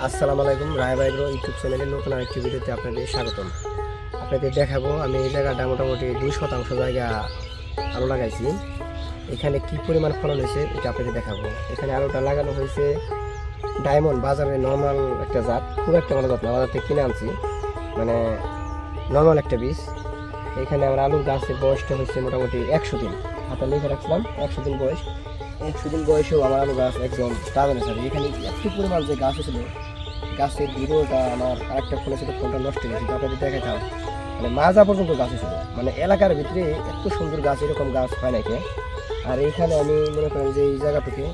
আসসালামু আলাইকুম, রায় বাইগ্রো ইউটিউব চ্যানেলের নতুন আরেকটি ভিডিওতে আপনাদের স্বাগতম। আপনাদের দেখাবো আমি এই জায়গাটা মোটামুটি 2% জায়গা আলু লাগাইছি। এখানে কি পরিমাণ ফলন হয়েছে এটা আপনাদের দেখাবো। এখানে আলুটা লাগানো হয়েছে ডায়মন্ড বাজারে নর্মাল একটা জাত, খুব একটা ভালো জাত না, বাজার থেকে কিনে আনছি, মানে নর্মাল একটা বীজ। এখানে আমার আলুর গাছের বয়সটা হচ্ছে মোটামুটি 100 দিন, হাতে লিখে রাখলাম 100 দিন বয়স। 100 দিন বয়সেও আমার আলু গাছ একদম টার্মেন আছে। এখানে একটু পরিমাণ যে গাছ ছিল, গাছের ভিডিওটা আমার আরেকটা ফোনে ছিল, ফোনটা নষ্ট হয়ে গেছে, আপনাদের দেখাতাম। মানে মাজা পর্যন্ত গাছ ছিল, মানে এলাকার ভিতরে এত সুন্দর গাছ, এরকম গাছ হয় নাকি। আর এইখানে আমি মনে করেন যে এই জায়গাটাকে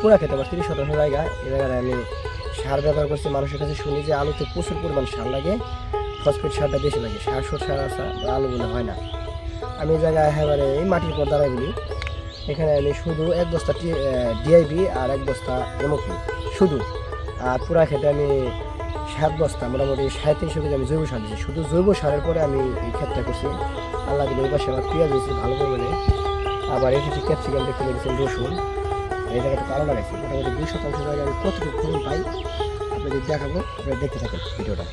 পুরা খেতে আমার 30% জায়গা, এই জায়গায় আমি সার ব্যবহার করছি। মানুষের কাছে শুনি যে আলুতে প্রচুর পরিমাণ সার লাগে, ফসফেট সারটা বেশি লাগে, সার আসা আলু বলে হয় না। আমি এই জায়গায় একেবারে এই মাটির পর দাঁড়াই বলি। এখানে আমি শুধু 1 বস্তা ডিআইবি আর 1 বস্তা এমওপি শুধু, আর পুরা খেতে আমি 7 বস্তা মোটামুটি 350 কেজি আমি জৈব সার দিয়েছি। শুধু জৈব সারের পরে আমি এই ক্ষেতটা করছি। আল্লাহ দিলে এই পাশে আমার পেঁয়াজ দিয়েছি ভালো পরিমাণে, আবার এসেছি ক্যাপসিকাম দেখতে লেগেছেন, রসুন। এই জায়গাটা আলু লাগাইছি মোটামুটি 2% জায়গায় আমি কতটুকু ফলন পাই আপনাদের দেখাবো, আপনারা দেখতে থাকেন ভিডিওটা।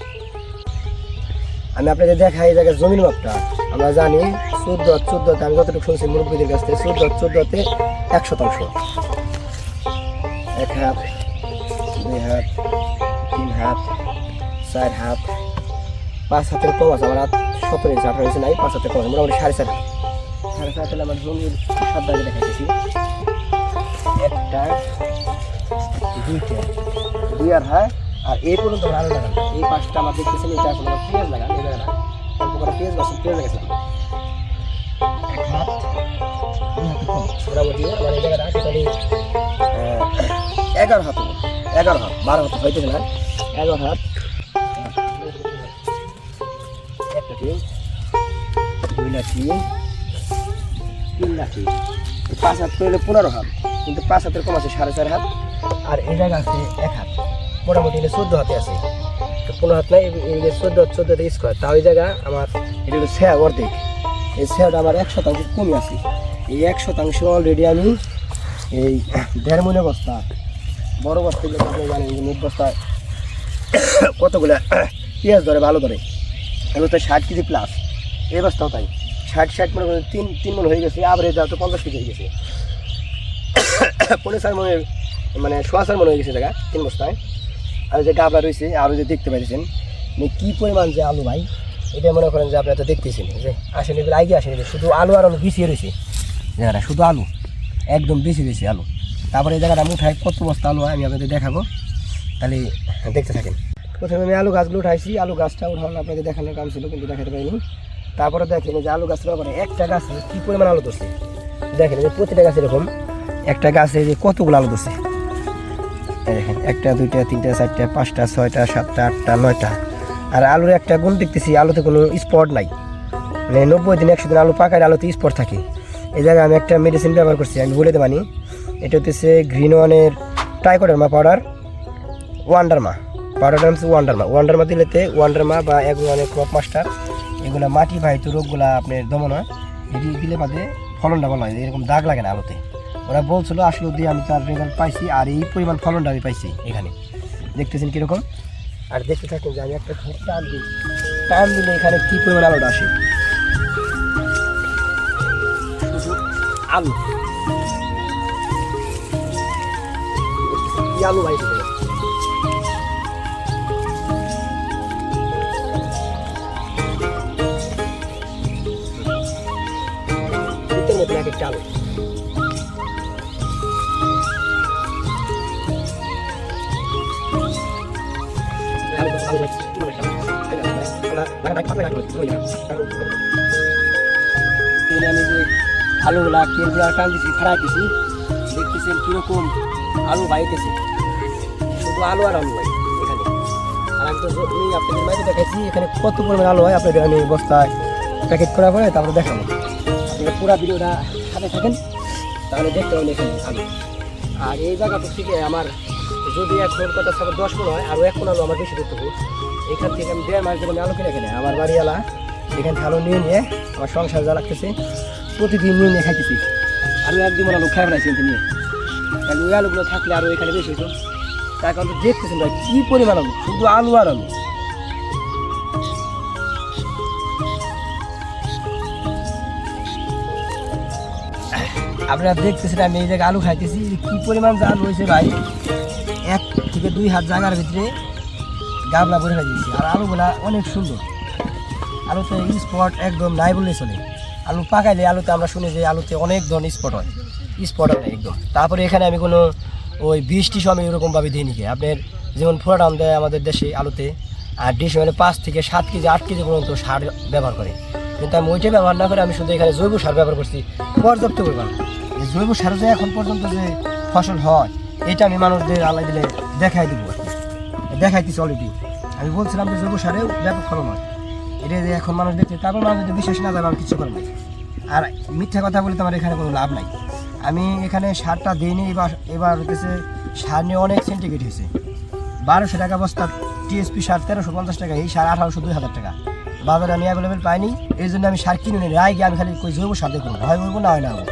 আমি আপনাদের দেখাই এই জায়গায় জমির মাপটা। আমরা জানি 14 আমি যতটুকু শুনছি মুরব্বীদের কাছ থেকে 14-14-তে 100%। 1 হাত, 2 হাত, 3 হাত, 4 হাত, 5 হাতের কম আছে। আমার হাত 17 ইঞ্চি 18 ইঞ্চি নাই, 5 হাতের কম আছে, মোটামুটি 4.5 হাত। 4.5 হাতে আমার জমির সব দাগে দেখাইতেছি। 1টা, 2টা, 2 আর হয়। আর এই পর্যন্ত আমার আলু লাগানো, এই 5টা আমার দেখতেছেন, এটা এখন আমার পেঁয়াজ লাগানো। এই জায়গাটা অল্প করে পেঁয়াজ লাগাইছিলাম। 1 হাত, 2 হাতে কম মোটামুটি আমার এই জায়গাটা টোটালি 11 হাত, 12 হাত হইতেছে না, 11 হাত। একটা টিম, 2 লাঠি, 3 লাঠি, 5 হাত করলে 15 হাত, কিন্তু 5 হাতের কম আছে 4.5 হাত। আর এই জায়গা আছে 1 হাত, মোটামুটি এটা 14 হাতে আছে। তো 15 হাত নাই, এই 14 স্কোয়ার। তাও এই জায়গা আমার এটা হলো ছেয়া অর্ধেক। এই ছেয়াটা আমার 1% কমই আছে। এই 1% অলরেডি আমি এই 1.5 মনে বস্তা, বড় বস্তাগুলো আপনি জানেন যে নেট বস্তায় কতগুলো পেঁয়াজ ধরে, ভালো ধরে, এগুলো তো 60 কেজি প্লাস। এই বস্তাও তাই 60 মনে করেন 3 মন হয়ে গেছে, আবার এটা তো 50 কেজি হয়ে গেছে। 4.5 মনের মানে 4.5 মন হয়ে গেছে জায়গা 3 বস্তায়। আর যে গাবলা রয়েছে আরও যে দেখতে পাইতেছেন মানে কী পরিমাণ যে আলু ভাই, এটা মনে করেন যে আপনারা তো দেখতেছেন যে আসেন এগুলো আগে আসেন, শুধু আলু আর আলু বিছিয়ে রয়েছে জায়গাটা, শুধু আলু একদম বেশি রয়েছে আলু। তারপরে এই জায়গাটা উঠাই কত বস্তা আলু হয় আমি আপনাদের দেখাবো, তাহলে দেখতে থাকেন। প্রথমে আমি আলু গাছগুলো উঠাইছি, আলু গাছটা উঠানো আপনাদের দেখানোর কাম ছিল, কিন্তু দেখাতে পারিনি। তারপরে দেখেন যে আলু গাছটার পরে একটা গাছে কী পরিমাণ আলু ধরছে, দেখেন যে প্রতিটা গাছ এরকম, একটা গাছে যে কতগুলো আলু ধরছে দেখেন, 1টা 2টা 3টা 4টা 5টা 6টা 7টা 8টা 9টা। আর আলুর একটা গুণ দেখতেছি, আলুতে কোনো স্পট নাই, মানে 90 দিন 100 দিন আলু পাকায় আলুতে স্পট থাকে। এই জায়গায় আমি একটা মেডিসিন ব্যবহার করছি, আমি বলে দেবানি। এটা হচ্ছে গ্রিন ওয়ানের ট্রাইকোডার্মা পাউডার, ওয়ান্ডারমা পাউডারটা হচ্ছে ওয়ান্ডারমা দিলেতে ওয়ান্ডারমা বা এগুলো ক্রপ মাস্টার, এগুলো মাটি বাহিত রোগগুলা আপনার দমন হয়। এটি দিলে বাদে ফলনটা ভালো হয়, এরকম দাগ লাগে না আলুতে। ওরা বলছিল আসলে দিয়ে আমি তার রেজাল্ট পাইছি, আর এই পরিমাণ ফলনটা আমি পাইছি এখানে, দেখতেছেন কীরকম। আর দেখতে থাকেন যে আমি একটা টান দিলে এখানে কী পরিমাণ আলুটা আসে, শুধু আলু কি আলু ভাই, মধ্যে এক একটা আলু। আমি যে আলুগুলা কেলগুলা টান দিচ্ছি, ফাড়াই দিচ্ছি, দেখতেছেন কীরকম আলু বাইতেছে, শুধু আলু আর আলু হয় এখানে। আর একদম আপনাদের মাঝে দেখাচ্ছি এখানে কত পরিমাণ আলু হয়, আপনাদের আমি বস্তায় প্যাকেট করার পরে তারপরে দেখাবো। আপনারা পুরো ভিডিওটা সাথে থাকেন, তাহলে দেখতে পাবেন এখানে আলু। আর এই জায়গাটা থেকে আমার যদি এখন কথা 10 মন হয়, আরও 1 মন আলু আমার বেশি করতে হবে। এখান থেকে আমি 1.5 মাস ধরে আমি আলু কিনে কিনে আমার বাড়িওয়ালা এখান থেকে আলু নিয়ে আমার সংসার যা লাগতেছে, প্রতিদিন নিয়ে খাইতেছি। আলু 1-2 মন আলু খাই ফেলাইছি এখানে নিয়ে, তাহলে ওই আলুগুলো থাকলে আরও এখানে বেশি হতো। তার কারণ দেখতেছেন ভাই কি পরিমাণ আলু, শুধু আলু আর আলু। আপনারা দেখতেছেন আমি এই জায়গায় আলু খাইতেছি, কি পরিমাণ যে আলু হয়েছে ভাই, 1 থেকে 2 হাত জায়গার ভিতরে গাবলা ভরে দিয়েছি। আর আলুগুলা অনেক সুন্দর, আলুতে স্পট একদম নাই বললেই চলে। আলু পাকাইলে আলুতে আমরা শুনি যে আলুতে অনেক ধরনের স্পট হয়, স্পট হয় একদম। তারপরে এখানে আমি কোনো ওই 20টি আমি এরকমভাবে দিই নিকে আপনার যেমন ফোড়ান দেয় আমাদের দেশে আলুতে, আর ডিশ মানে 5 থেকে 7 কেজি 8 কেজি পর্যন্ত সার ব্যবহার করে, কিন্তু আমি ওইটা ব্যবহার না করে আমি শুধু এখানে জৈব সার ব্যবহার করছি পর্যাপ্ত পরিমাণ। এই জৈব সার যে এখন পর্যন্ত যে ফসল হয় এটা আমি মানুষদের আল্লাহ দিলে দেখাই দিব, দেখাইতেছি অলরেডি। আমি বলছিলাম যে জৈব সারেও ব্যাপক ফলন হয়, এটা যে এখন মানুষ দেখছে, তারপর মানুষ যদি বিশ্বাস না যাবে আমি কিছু করার নাই। আর মিথ্যা কথা বলে তো আমার এখানে কোনো লাভ নাই। আমি এখানে সারটা দিইনি, এবার হতেছে সার নিয়ে অনেক সেন্টিগ্রেড হয়েছে। 1200 টাকা বস্তা টিএসপি সার, 1350 টাকা, এই সার 1800-2000 টাকা বাজারে আমি অ্যাভেলেবেল পাইনি। এই জন্য আমি সার কিনে নিই, রায় গিয়ে আমি খালি কই জৈব সার দেখবো, হয় বলবো না হয় না হবো,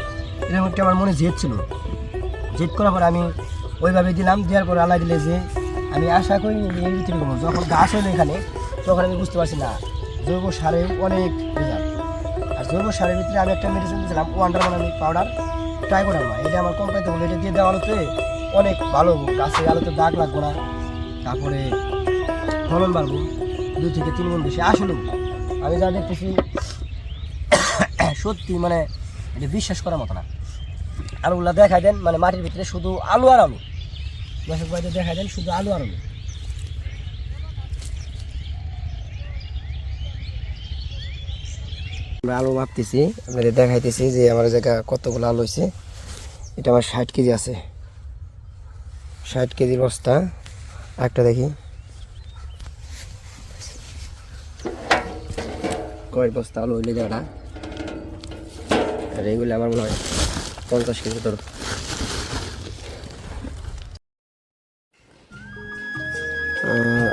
এরকম একটা আমার মনে জেদ ছিল। জেদ করার পরে আমি ওইভাবে দিলাম, দেওয়ার পরে আল্লাহ দিলে যে আমি আশা করি এর ভিতরে যখন গাছ হলো এখানে তখন আমি বুঝতে পারছি না জৈব সারেও অনেক রেজাল্ট। আর জৈব সারের ভিতরে আমি একটা মেডিসিন দিয়েছিলাম ওয়ান্ডারম্যান পাউডার, ট্রাইকোডার্মা, এটা আমার কোম্পানিতে বলে, এটা দিয়ে দেওয়া আলোতে অনেক ভালো, গাছের আলোতে দাগ লাগবো না, তারপরে ফলন বাড়বো 2 থেকে 3 গুণ বেশি। আসলে আমি যা দেখতেছি সত্যি মানে এটা বিশ্বাস করার মতো না। আলুগুলা দেখাই দেন মানে মাটির ভিতরে শুধু আলু আর আলু, দর্শক ভাইদের দেখাই দেন শুধু আলু আর আলু। আমরা আলু মাপতেছি, আপনাদের দেখাইতেছি যে আমার জায়গা কতগুলো আলু হয়েছে। এটা আমার 60 কেজি আছে, 60 কেজির বস্তা। একটা দেখি কয় বস্তা আলু হইলে জায়গাটা, আর এইগুলো আমার মনে হয় 50 কেজি ধরো।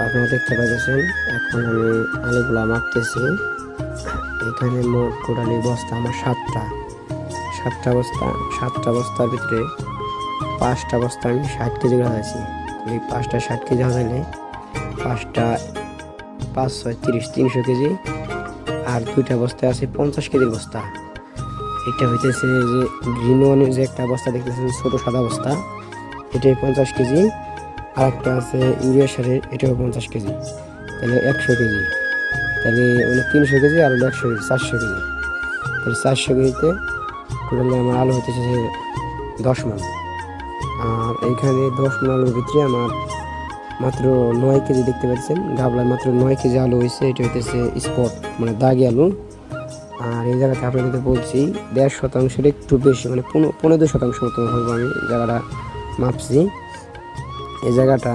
আপনারা দেখতে পাচ্ছেন এখন আমি আলুগুলা মাপতেছি। এখানে মোট টোটালি বস্তা আমার 7টা বস্তা, 7টা বস্তার ভিতরে 5টা বস্তা আমি 60 কেজি লাগাইছি। এই 5টা 60 কেজি হলে 5টা 5 6 30 300 কেজি, আর 2টা বস্তা আছে 50 কেজির বস্তা। এটা হইতেছে যে গ্রিনওয়ানের যে একটা বস্তা দেখতেছেন ছোটো সাদা বস্তা, এটাই 50 কেজি, আর একটা আছে ইউরিয়া সারের, এটাও 50 কেজি, তাহলে 100 কেজি, তাহলে মানে 300 কেজি আর 100 কেজি 400 কেজি, তাহলে 400 কেজিতে টোটালি আমার আলু হইতেছে 10 মণ। আর এইখানে 10 মণ আলুর ভিতরে আমার মাত্র 9 কেজি দেখতে পাচ্ছেন গাবলায়, মাত্র 9 কেজি আলু হয়েছে। এটা হইতেছে স্পট মানে দাগি আলু। আর এই জায়গাতে আপনাদের বলছি 1.5% একটু বেশি, মানে 15% মতো হইব আমি জায়গাটা মাপছি। এই জায়গাটা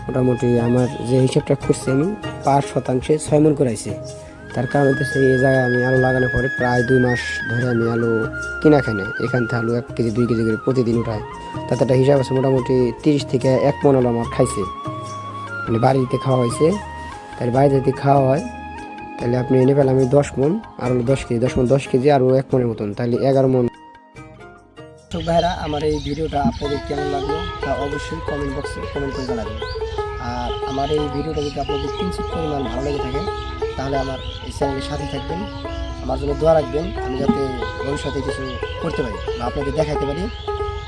মোটামুটি আমার যে হিসাবটা করছি আমি 5% 6 মণ করাইছি। তার কারণ হচ্ছে এই জায়গায় আমি আলু লাগানোর পরে প্রায় 2 মাস ধরে আমি আলু কিনা খাই না, এখান থেকে আলু 1 কেজি 2 কেজি করে প্রতিদিন উঠায়। তাতে একটা হিসাব আছে মোটামুটি 30 থেকে 1 মণ আলু আমার খাইছে, মানে বাড়িতে খাওয়া হয়েছে। তাহলে বাড়িতে যদি খাওয়া হয় তাহলে আপনি এনে পেলে আমি 10 মণ আর 10 কেজি 10 মণ 10 কেজি আর 1 মণের মতন, তাহলে 11 মণ। তো ভাইরা আমার এই ভিডিওটা আপনাদের কেমন লাগলো তা অবশ্যই কমেন্ট বক্সে কমেন্ট করে জানাবেন। আর আমার এই ভিডিওটা যদি আপনাদের কিঞ্চিত পরিমাণ ভালো লেগে থাকে তাহলে আমার এই চ্যানেলের সাথে থাকবেন, আমার জন্য দোয়া রাখবেন, আমি যাতে ভবিষ্যতে কিছু করতে পারি বা আপনাদের দেখাতে পারি,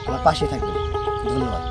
আমার পাশে থাকবেন। ধন্যবাদ।